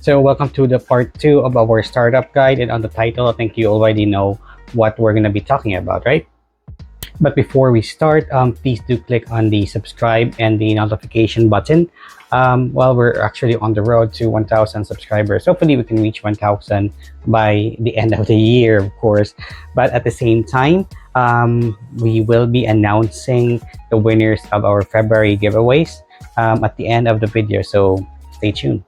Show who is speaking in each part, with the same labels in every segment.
Speaker 1: So welcome to the part 2 of our startup guide, and on the title, I think you already know what we're going to be talking about, right? But before we start, please do click on the subscribe and the notification button. While we're actually on the road to 1,000 subscribers, hopefully we can reach 1,000 by the end of the year, of course. But at the same time, we will be announcing the winners of our February giveaways at the end of the video, so stay tuned.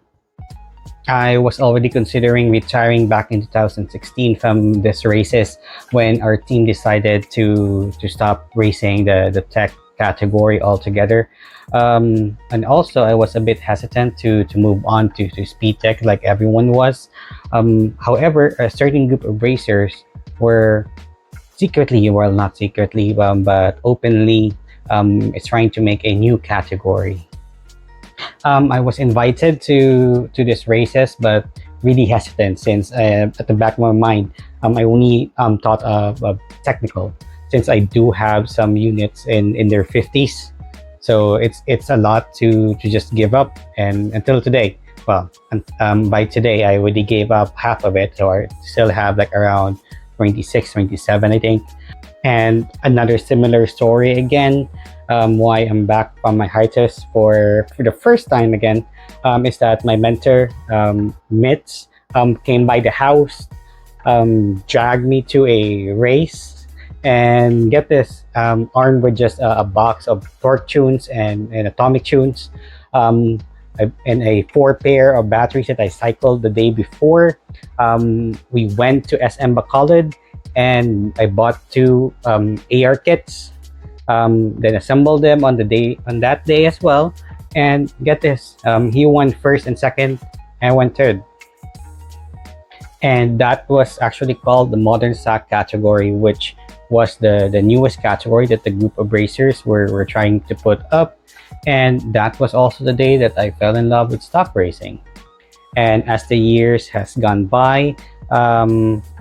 Speaker 1: I was already considering retiring back in 2016 from these races when our team decided to stop racing the tech category altogether. And also, I was a bit hesitant to move on to speed tech like everyone was. However, a certain group of racers were secretly, well, not secretly, but openly, is trying to make a new category. I was invited to these races, but really hesitant since at the back of my mind, I only thought of technical, since I do have some units in their 50s. So it's a lot to just give up. And until today, well, by today, I already gave up half of it. So I still have like around 26, 27, I think. And another similar story again, why I'm back on my hiatus for the first time again, is that my mentor, Mitch, came by the house, dragged me to a race, and get this, armed with just a box of torque tunes and atomic tunes, and a 4 pair of batteries that I cycled the day before. We went to SM Bacolod, and I bought 2 AR kits, then assembled them on that day as well. And get this, he won first and second, and I won third. And that was actually called the modern stock category, which was the newest category that the group of racers were trying to put up. And that was also the day that I fell in love with stock racing. And as the years has gone by,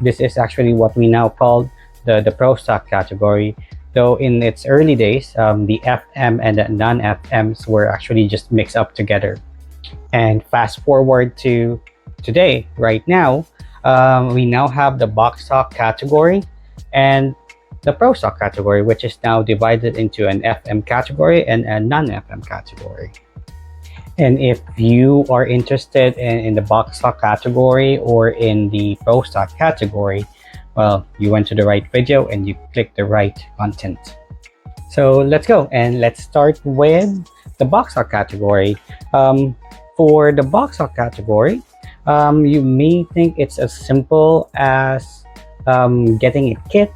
Speaker 1: this is actually what we now call the pro stock category. Though in its early days, the FM and the non-FMs were actually just mixed up together. And fast forward to today, right now, we now have the Boxstock category and the pro stock category, which is now divided into an FM category and a non-FM category. And if you are interested in the Boxstock category or in the pro stock category, well, you went to the right video and you clicked the right content. So let's go, and let's start with the Boxstock category. For the Boxstock category, you may think it's as simple as getting a kit,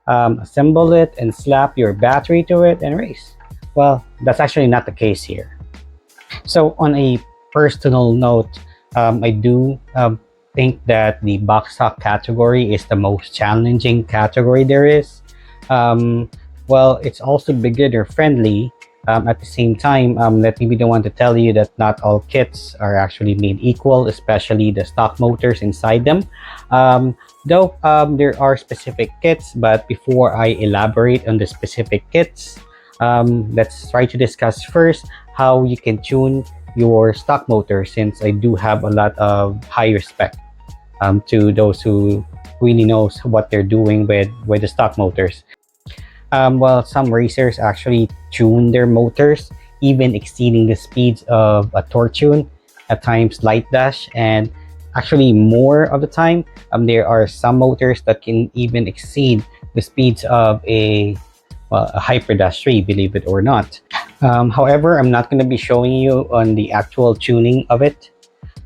Speaker 1: assemble it, and slap your battery to it and race. Well, that's actually not the case here. So on a personal note, I do think that the Boxstock category is the most challenging category there is. Well, it's also beginner friendly. At the same time, let me be the one to tell you that not all kits are actually made equal, especially the stock motors inside them. Though there are specific kits, but before I elaborate on the specific kits, let's try to discuss first how you can tune your stock motor, since I do have a lot of high respect to those who really knows what they're doing with the stock motors. Well, some racers actually tune their motors, even exceeding the speeds of a torque tune, at times light dash, and actually more of the time, there are some motors that can even exceed the speeds of a HyperDash 3, believe it or not. However, I'm not going to be showing you on the actual tuning of it.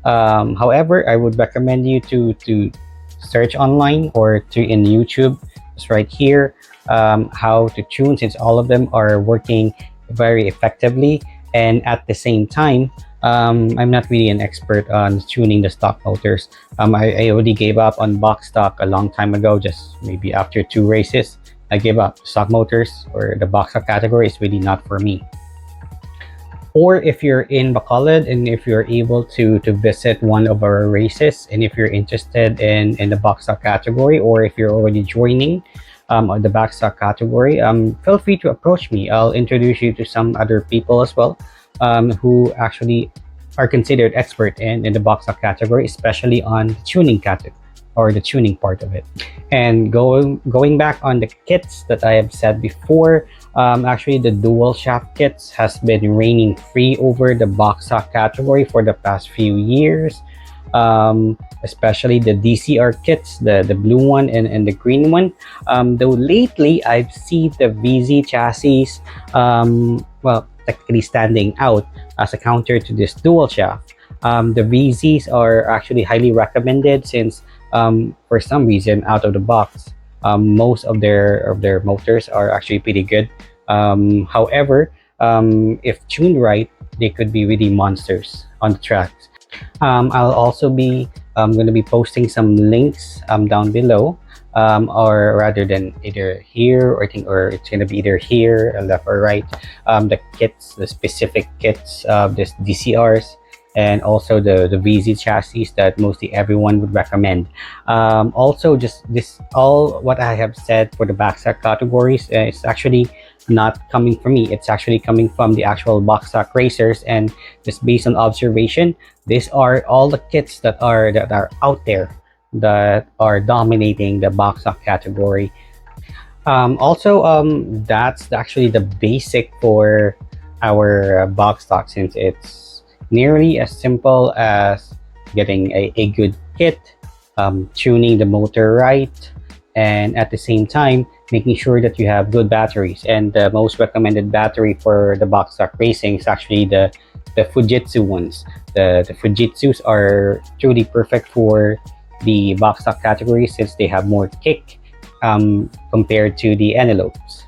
Speaker 1: However, I would recommend you to search online or in YouTube, just right here, how to tune, since all of them are working very effectively. And at the same time, I'm not really an expert on tuning the stock motors. I already gave up on Boxstock a long time ago, just maybe after 2 races. I gave up. Stock motors or the Boxstock category is really not for me. Or if you're in Bacolod and if you're able to visit one of our races, and if you're interested in the Boxstock category, or if you're already joining the Boxstock category, feel free to approach me. I'll introduce you to some other people as well, who actually are considered expert in the box stock category, especially on tuning category or the tuning part of it. And going back on the kits that I have said before, actually the dual shaft kits has been reigning free over the box stock category for the past few years. Especially the DCR kits, the blue one and the green one. Though lately I've seen the VZ chassis, well, technically standing out as a counter to this dual shaft. The VZs are actually highly recommended since for some reason out of the box, most of their motors are actually pretty good. However, if tuned right, they could be really monsters on the tracks. I'll also be going to be posting some links down below, or rather than either here or I think, or it's going to be either here, left or right. The kits, the specific kits of this DCRs, and also the VZ chassis that mostly everyone would recommend. Also, just this all what I have said for the backstock categories is actually not coming from me. It's actually coming from the actual box stock racers, and just based on observation, these are all the kits that are out there that are dominating the box stock category. Also, that's actually the basic for our box stock, since it's nearly as simple as getting a good kit, tuning the motor right, and at the same time making sure that you have good batteries. And the most recommended battery for the box stock racing is actually the Fujitsu ones. The Fujitsus are truly perfect for the box stock category since they have more kick compared to the envelopes.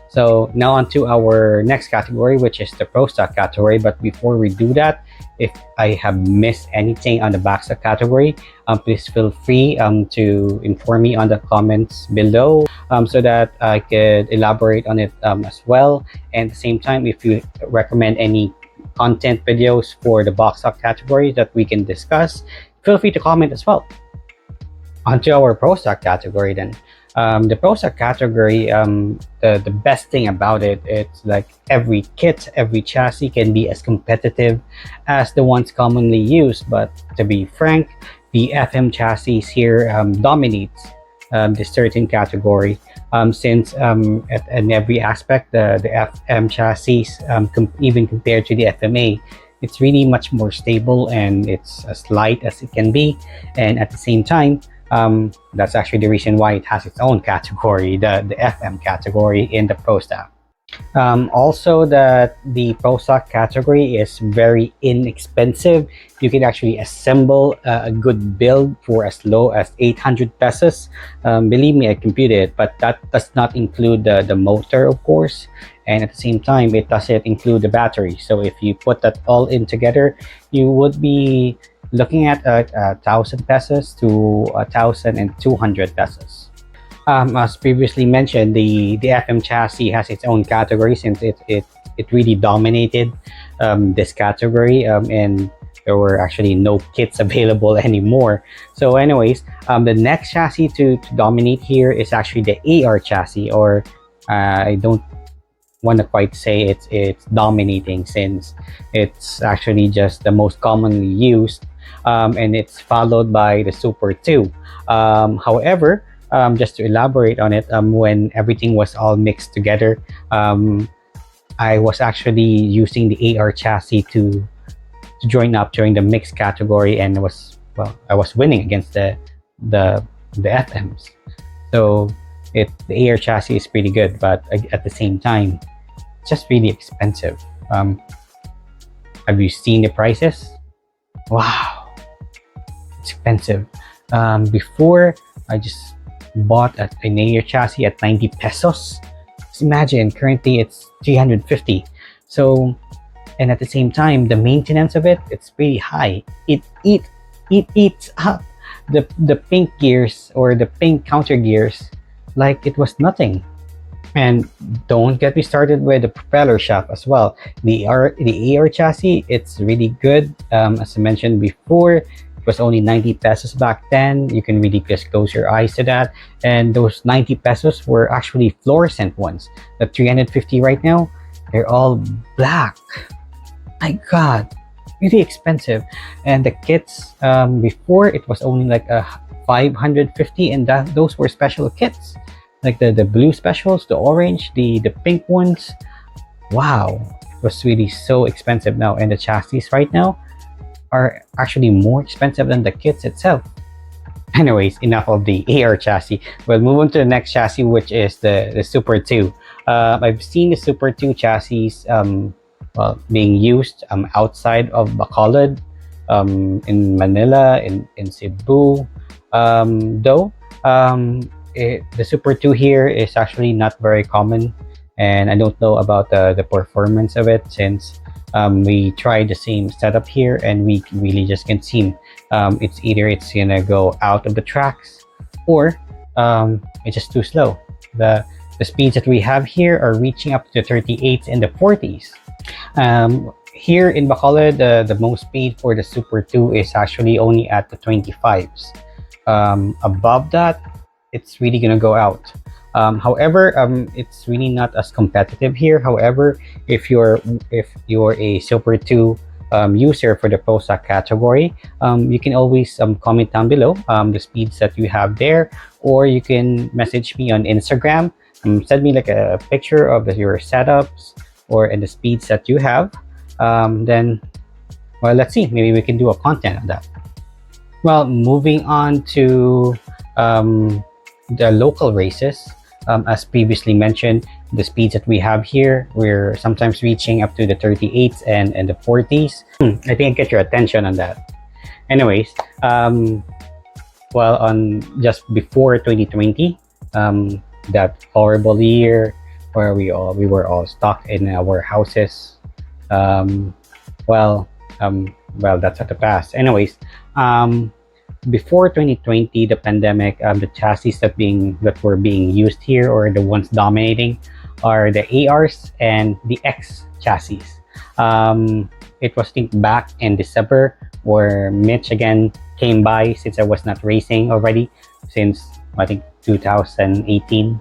Speaker 1: So now on to our next category, which is the pro stock category. But before we do that, if I have missed anything on the back stock category, please feel free to inform me on the comments below, so that I could elaborate on it as well. And at the same time, if you recommend any content videos for the box stock category that we can discuss, feel free to comment as well. Onto our pro stock category then. The pro stock category, the best thing about it, it's like every kit, every chassis can be as competitive as the ones commonly used. But to be frank, the FM chassis here dominates this certain category, since in every aspect, the FM chassis, even compared to the FMA, it's really much more stable and it's as light as it can be. And at the same time, that's actually the reason why it has its own category, the FM category in the pro stock. Also, that the pro stock category is very inexpensive. You can actually assemble a good build for as low as 800 pesos. Believe me, I computed it, but that does not include the motor, of course. And at the same time, it doesn't include the battery. So if you put that all in together, you would be looking at 1,000 pesos to 1,200 pesos. As previously mentioned, the FM chassis has its own category since it really dominated this category, and there were actually no kits available anymore. So anyways, the next chassis to dominate here is actually the AR chassis, or I don't want to quite say it's dominating, since it's actually just the most commonly used, and it's followed by the Super 2. However, just to elaborate on it, when everything was all mixed together, I was actually using the AR chassis to join up during the mixed category, and I was winning against the FMs. So the AR chassis is pretty good, but at the same time, it's just really expensive. Have you seen the prices? Wow, it's expensive. Before, I just bought an AR chassis at 90 pesos. Just imagine, currently it's 350. So, and at the same time, the maintenance of it's pretty high. It eats up the pink gears or the pink counter gears like it was nothing. And don't get me started with the propeller shaft as well. The AR chassis, it's really good. As I mentioned before, it was only 90 pesos back then. You can really just close your eyes to that. And those 90 pesos were actually fluorescent ones. The 350 right now, they're all black. My God, really expensive. And the kits, before it was only like a 550, and those were special kits, like the blue specials, the orange, the pink ones. Wow, it was really so expensive now, and the chassis right now are actually more expensive than the kits itself. Anyways, enough of the AR chassis. We'll move on to the next chassis, which is the Super 2. I've seen the Super 2 chassis well, being used outside of Bacolod, in Manila, in Cebu. Though the Super 2 here is actually not very common, and I don't know about the performance of it, since we tried the same setup here and we really just can't seem. It's either it's gonna go out of the tracks, or it's just too slow. The speeds that we have here are reaching up to 38s and the 40s. Here in Bacolod, the most speed for the Super 2 is actually only at the 25s. Above that, it's really gonna go out. However, it's really not as competitive here. However, if you're a Super 2 user for the ProStock category, you can always comment down below the speeds that you have there, or you can message me on Instagram. Send me like a picture of your setups and the speeds that you have. Then, well, let's see. Maybe we can do a content on that. Well, moving on to the local races. As previously mentioned, the speeds that we have here, we're sometimes reaching up to the 38s and the 40s. I think I get your attention on that. Anyways, well, on just before 2020, that horrible year where we were all stuck in our houses. Well, that's at the past. Anyways, before 2020, the pandemic, the chassis that were being used here, or the ones dominating, are the ARs and the X chassis. It was, I think, back in December where Mitch again came by, since I was not racing already since, I think, 2018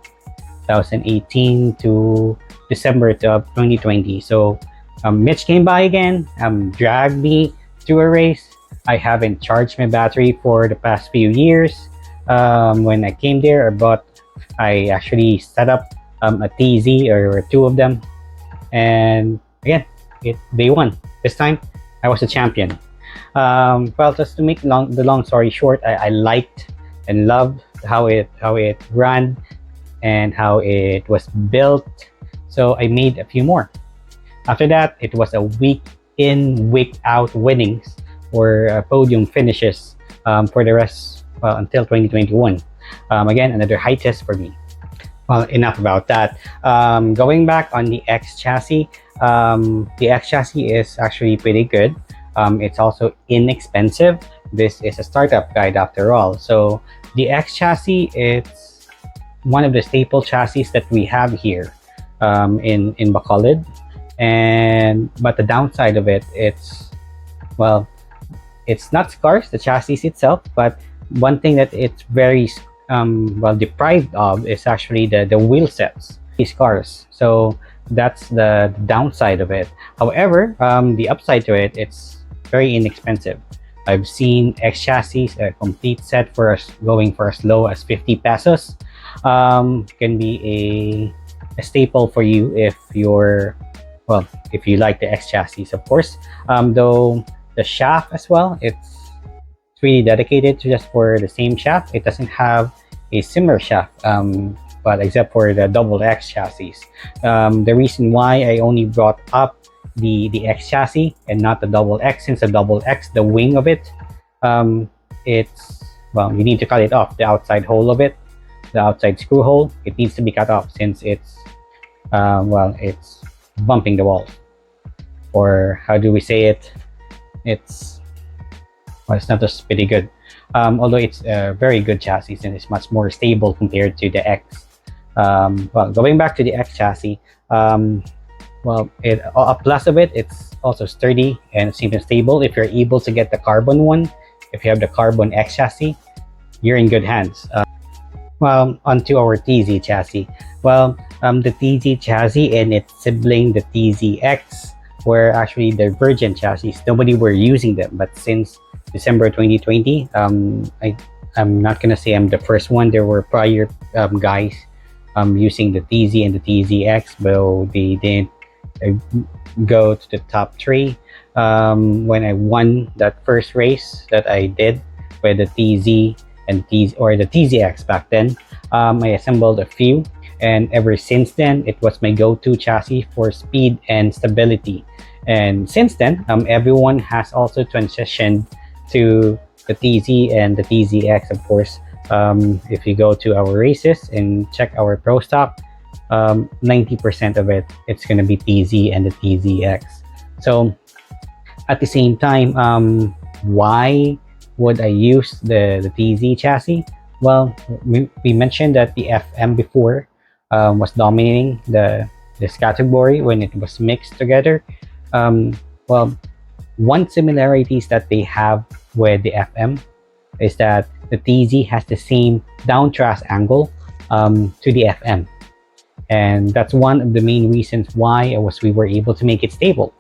Speaker 1: to December of 2020. So Mitch came by again, dragged me to a race. I haven't charged my battery for the past few years. When I came there, I actually set up a TZ, or two of them, and again, they won. This time, I was a champion. Well, just to make the long story short, I liked and loved how it ran and how it was built. So I made a few more. After that, it was a week in, week out winnings, or podium finishes for the rest, well, until 2021. Again, another high test for me. Well, enough about that. Going back on the X chassis, the X chassis is actually pretty good. It's also inexpensive. This is a startup guide after all. So the X chassis, it's one of the staple chassis that we have here in Bacolod. But the downside of it, it's not scarce, the chassis itself, but one thing that it's very deprived of is actually the wheel sets. It's scarce, so that's the downside of it. However, the upside to it, it's very inexpensive. I've seen X chassis, a complete set going for as low as 50 pesos. Can be a staple for you if you like the X chassis, of course. Though the shaft as well, it's really dedicated to just for the same shaft. It doesn't have a similar shaft, but except for the double X chassis. The reason why I only brought up the X chassis and not the double X, since the double X, the wing of it, you need to cut it off. The outside hole of it, the outside screw hole, it needs to be cut off, since it's it's bumping the wall. Or how do we say it? It's not just pretty good. Although it's a very good chassis and it's much more stable compared to the X. Going back to the X chassis, a plus of it, it's also sturdy and it's even stable. If you're able to get the carbon one, if you have the carbon X chassis, you're in good hands. Onto our TZ chassis. The TZ chassis and its sibling, the TZX, were actually the virgin chassis. Nobody were using them, but since December 2020, I'm not gonna say I'm the first one. There were prior guys using the TZ and the TZX, but they didn't uh, go to the top three. When I won that first race that I did with the TZ and TZ or the TZX back then, I assembled a few, and ever since then, it was my go-to chassis for speed and stability. And since then, everyone has also transitioned to the TZ and the TZX, of course. If you go to our races and check our pro stock, 90% of it, it's going to be TZ and the TZX. So at the same time, why would I use the TZ chassis? Well, we mentioned that the FM before was dominating this category when it was mixed together. Um, well, one similarities that they have with the FM is that the TZ has the same downdraft angle to the FM, and that's one of the main reasons why we were able to make it stable.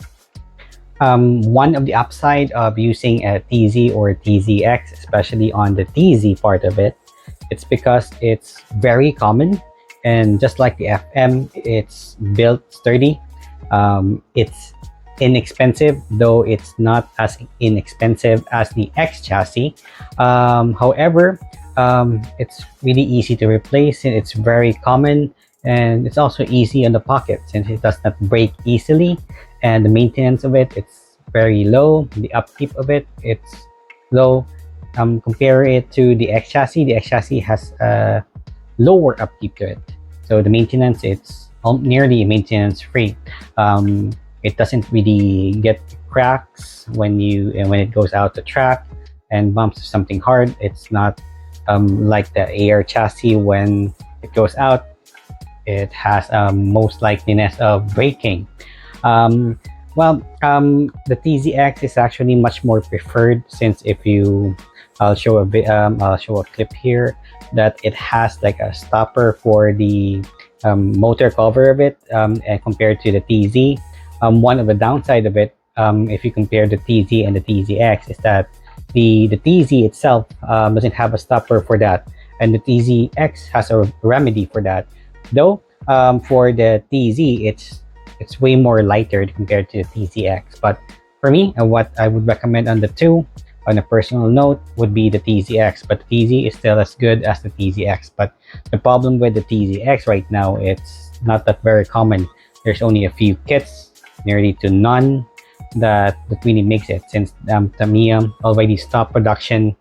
Speaker 1: One of the upside of using a TZ or TZX, especially on the TZ part of it, it's because it's very common, and just like the FM, it's built sturdy. It's inexpensive, though it's not as inexpensive as the X chassis. However, it's really easy to replace, and it's very common, and it's also easy on the pocket since it does not break easily, and the maintenance of it, it's very low. The upkeep of it, it's low. Compare it to the X chassis. The X chassis has a lower upkeep to it, so the maintenance, it's nearly maintenance free. It doesn't really get cracks when it goes out the track and bumps something hard. It's not like the AR chassis. When it goes out, it has most likeliness of breaking. The TZX is actually much more preferred, since if you I'll show a bit I'll show a clip here that it has like a stopper for the motor cover of it, and compared to the TZ. One of the downside of it, if you compare the TZ and the TZX, is that the TZ itself doesn't have a stopper for that, and the TZX has a remedy for that. Though for the TZ, it's way more lighter compared to the TZX. But for me, what I would recommend on the two, on a personal note, would be the TZX. But the TZ is still as good as the TZX. But the problem with the TZX right now, it's not that very common. There's only a few kits, nearly to none, that really makes it, since Tamiya already stopped production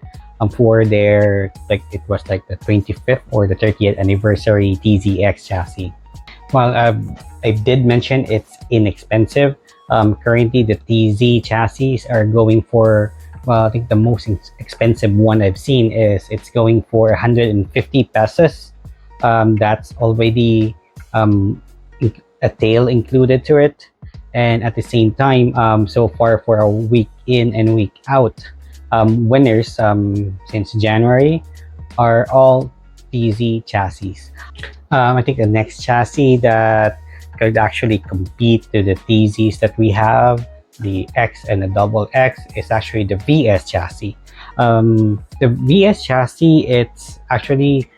Speaker 1: for their, like, it was like the 25th or the 30th anniversary TZX chassis. Well, I did mention it's inexpensive. Currently, the TZ chassis are going for, well, I think the most expensive one I've seen is it's going for 150 pesos. That's already a tail included to it. And at the same time, so far for a week in and week out, winners since January are all TZ chassis. I think the next chassis that could actually compete to the TZs that we have, the X and the double X, is actually the VS chassis. The VS chassis, it's actually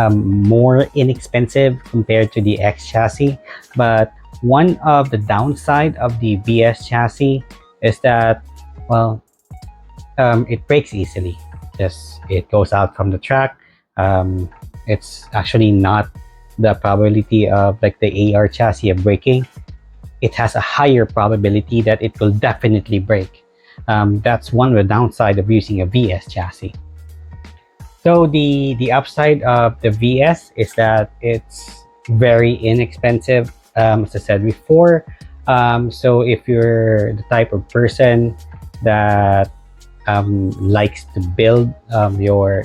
Speaker 1: more inexpensive compared to the X chassis, but one of the downside of the VS chassis is that, well, it breaks easily. Just it goes out from the track. It's actually not the probability of like the AR chassis of breaking. It has a higher probability that it will definitely break. That's one of the downside of using a VS chassis. So the upside of the VS is that it's very inexpensive, as I said before. So if you're the type of person that likes to build your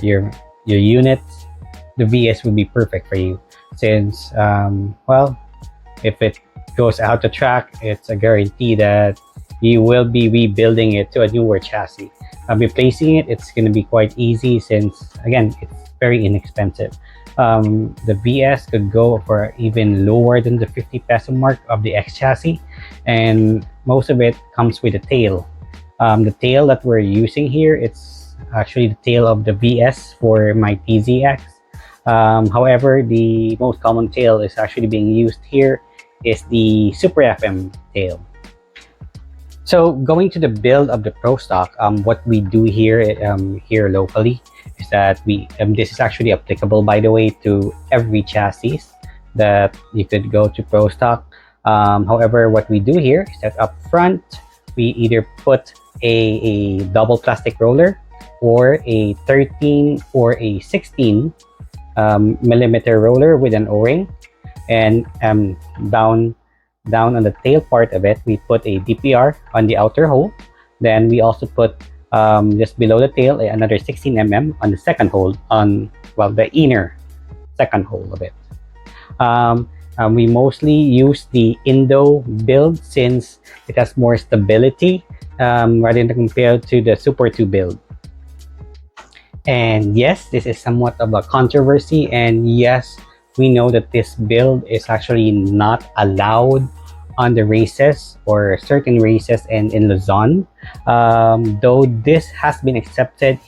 Speaker 1: units, the VS would be perfect for you, since well, if it goes out the track, it's a guarantee that you will be rebuilding it to a newer chassis. Replacing it, it's going to be quite easy, since again, it's very inexpensive. The VS could go for even lower than the 50 peso mark of the X chassis, and most of it comes with a tail. The tail that we're using here, it's actually the tail of the VS for my TZX. However, the most common tail is actually being used here is the Super FM tail. So going to the build of the ProStock, what we do here here locally is that we this is actually applicable, by the way, to every chassis that you could go to ProStock. However, what we do here is that up front we either put a double plastic roller or a 13 or a 16 millimeter roller with an O-ring, and down on the tail part of it we put a DPR on the outer hole. Then we also put just below the tail another 16 mm on the second hole, on, well, the inner second hole of it. We mostly use the Indo build since it has more stability rather than compared to the Super 2 build. And yes, this is somewhat of a controversy, and yes, we know that this build is actually not allowed on the races or certain races in Luzon, though this has been accepted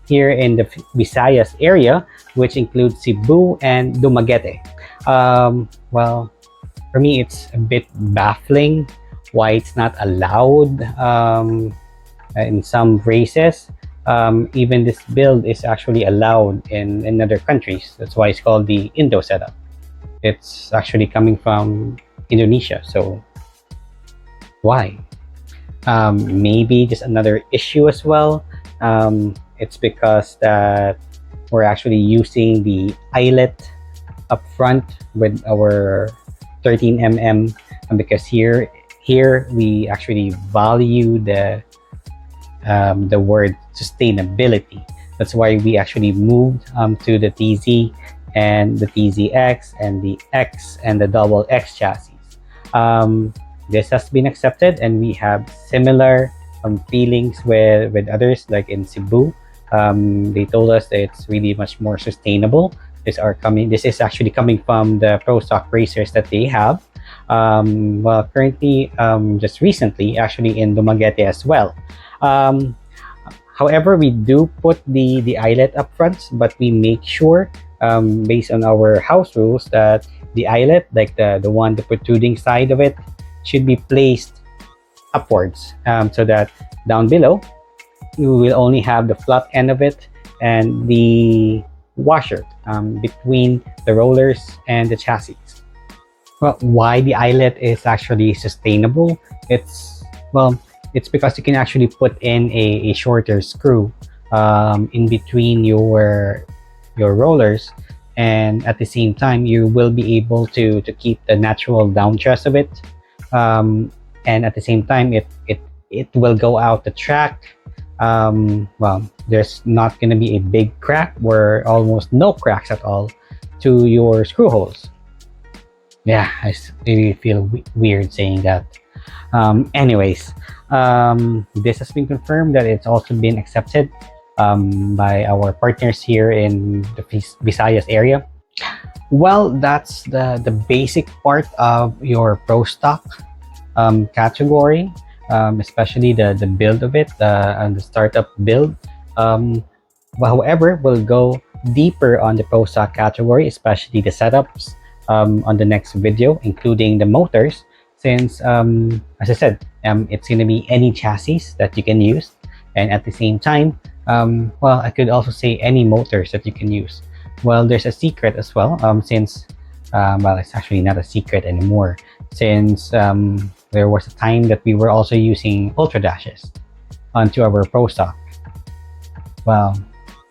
Speaker 1: here in the Visayas area, which includes Cebu and Dumaguete. Well, for me, it's a bit baffling why it's not allowed in some races. Even this build is actually allowed in other countries. That's why it's called the Indo setup. It's actually coming from Indonesia, so why? Maybe just another issue as well. It's because that we're actually using the eyelet up front with our 13 mm, because here we actually value the word sustainability. That's why we actually moved to the TZ and the TZX and the X and the double X chassis. This has been accepted, and we have similar feelings with others, like in Cebu. They told us that it's really much more sustainable. This is actually coming from the ProStock racers that they have. Well, currently, just recently, actually in Dumaguete as well. However, we do put the eyelet up front, but we make sure, based on our house rules, that the eyelet, like the one, the protruding side of it, should be placed upwards, so that down below you will only have the flat end of it and the washer between the rollers and the chassis. Well, why the eyelet is actually sustainable? It's because you can actually put in a shorter screw in between your rollers, and at the same time you will be able to keep the natural downtrust of it, and at the same time it will go out the track. Well, there's not going to be a big crack, or almost no cracks at all to your screw holes. Yeah, I really feel weird saying that. Anyways, this has been confirmed that it's also been accepted by our partners here in the Visayas area. Well, that's the basic part of your ProStock category, especially the build of it and the startup build. However, we'll go deeper on the ProStock category, especially the setups, on the next video, including the motors, since as I said, it's going to be any chassis that you can use, and at the same time, well, I could also say any motors that you can use. Well, there's a secret as well, since well, it's actually not a secret anymore, since there was a time that we were also using Ultra Dashes onto our ProStock. Well,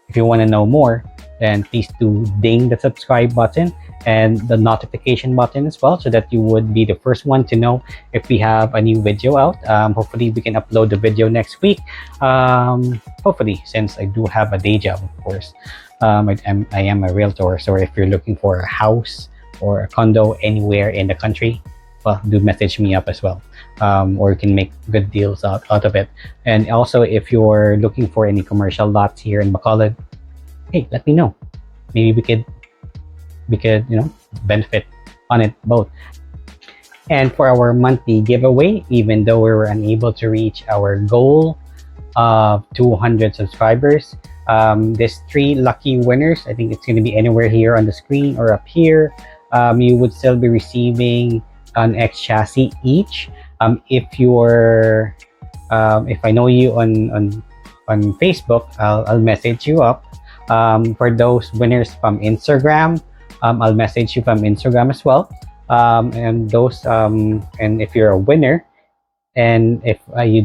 Speaker 1: if you want to know more, then please do ding the subscribe button and the notification button as well, so that you would be the first one to know if we have a new video out. Hopefully we can upload the video next week, hopefully, since I do have a day job, of course. I am a realtor, so if you're looking for a house or a condo anywhere in the country, well, do message me up as well, or you can make good deals out of it. And also, if you're looking for any commercial lots here in Bacolod, hey, let me know. maybe we could benefit on it both. And for our monthly giveaway, even though we were unable to reach our goal of 200 subscribers, these three lucky winners, I think it's going to be anywhere here on the screen or up here, you would still be receiving an X chassis each. If I know you on Facebook, I'll message you up. For those winners from Instagram, I'll message you from Instagram as well. And if you're a winner, and if I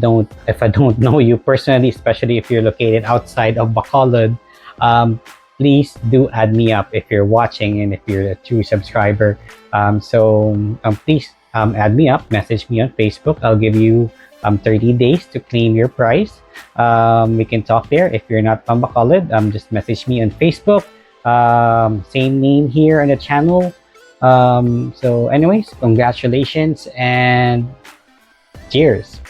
Speaker 1: don't know you personally, especially if you're located outside of Bacolod, please do add me up if you're watching and if you're a true subscriber. Please add me up, message me on Facebook. I'll give you 30 days to claim your prize. We can talk there. If you're not from Bacolod, just message me on Facebook. Same name here on the channel. So anyways, congratulations and cheers.